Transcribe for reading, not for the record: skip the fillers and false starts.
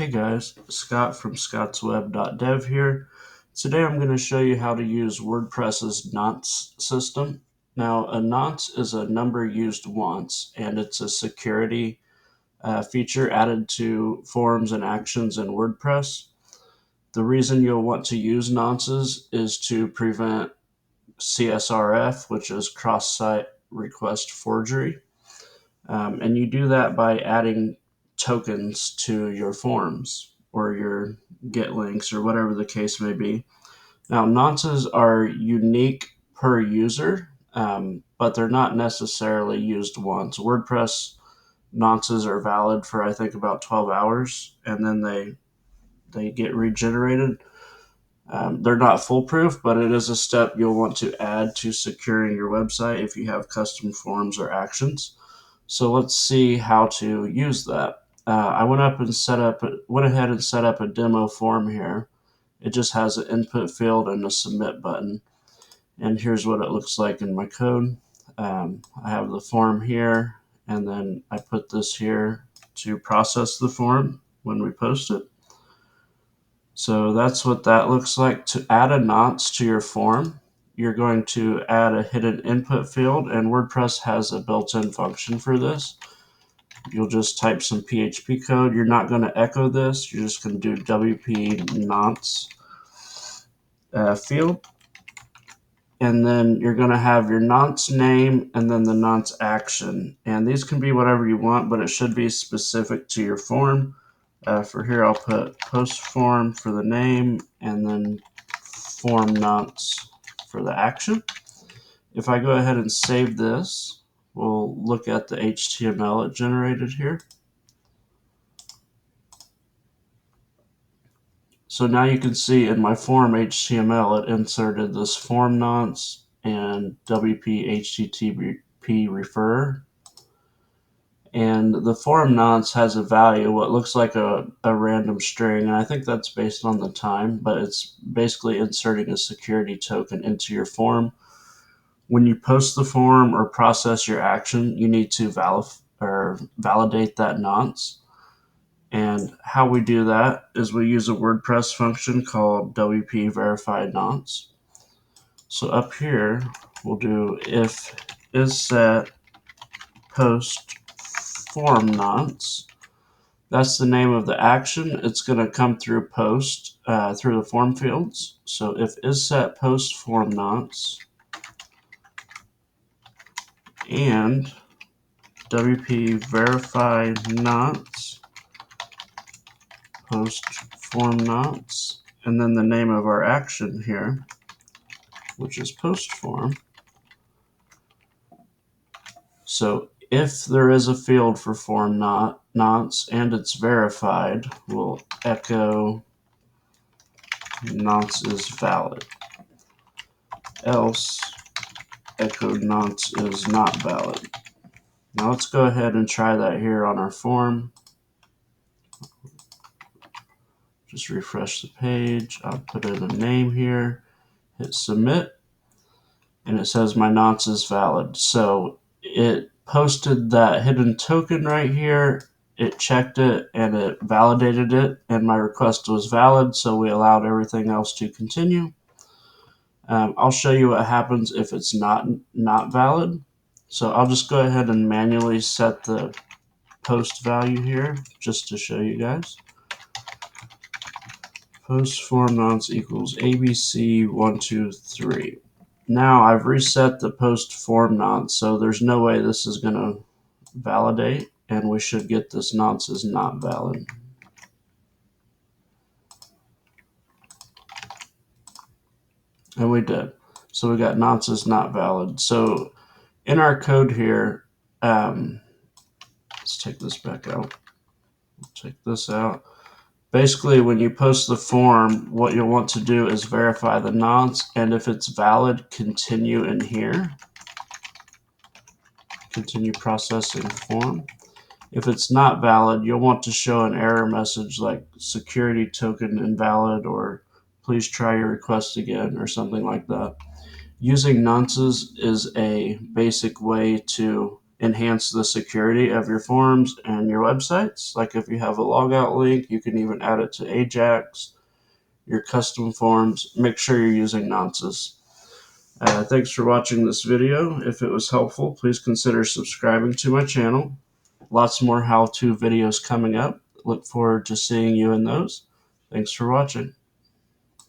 Hey guys, Scott from scottsweb.dev here. Today I'm going to show you how to use WordPress's Nonce system. Now, a nonce is a number used once, and it's a security feature added to forms and actions in WordPress. The reason you'll want to use nonces is to prevent CSRF, which is cross-site request forgery. And you do that by adding tokens to your forms or your get links or whatever the case may be. Now, nonces are unique per user, but they're not necessarily used once. WordPress nonces are valid for I think about 12 hours, and then they get regenerated. They're not foolproof, but it is a step you'll want to add to securing your website if you have custom forms or actions. So let's see how to use that. I went ahead and set up a demo form here. It just has an input field and a submit button. And here's what it looks like in my code. I have the form here, and then I put this here to process the form when we post it. So that's what that looks like. To add a nonce to your form, you're going to add a hidden input field, and WordPress has a built-in function for this. You'll just type some PHP code. You're not going to echo this. You're just going to do WP nonce field. And then you're going to have your nonce name and then the nonce action. And these can be whatever you want, but it should be specific to your form. For here, I'll put post form for the name and then form nonce for the action. If I go ahead and save this, we'll look at the HTML it generated here. So now you can see in my form HTML, it inserted this form nonce and WP HTTP refer. And the form nonce has a value, what looks like a random string, and I think that's based on the time, but it's basically inserting a security token into your form. When you post the form or process your action, you need to validate that nonce. And how we do that is we use a WordPress function called WP verify nonce. So up here, we'll do if is set post form nonce. That's the name of the action. It's going to come through post through the form fields. So if is set post form nonce and WP verify nonce post form nonce, and then the name of our action here, which is post form. So if there is a field for form nonce and it's verified, we'll echo nonce is valid. Else echo nonce is not valid. Now let's go ahead and try that here on our form. Just refresh the page. I'll put in a name here, hit submit, and it says my nonce is valid. So it posted that hidden token right here, it checked it, and it validated it, and my request was valid, so we allowed everything else to continue. I'll show you what happens if it's not valid. So I'll just go ahead and manually set the post value here just to show you guys. Post form nonce equals ABC123. Now I've reset the post form nonce, so there's no way this is going to validate, and we should get this nonce is not valid. And we did. So we got nonce is not valid. So in our code here, let's take this back out. Take this out. Basically, when you post the form, what you'll want to do is verify the nonce, and if it's valid, continue in here. Continue processing form. If it's not valid, you'll want to show an error message like security token invalid or please try your request again or something like that. Using nonces is a basic way to enhance the security of your forms and your websites. Like if you have a logout link, you can even add it to Ajax, your custom forms. Make sure you're using Nonces. Thanks for watching this video. If it was helpful, please consider subscribing to my channel. Lots more how-to videos coming up. Look forward to seeing you in those. Thanks for watching.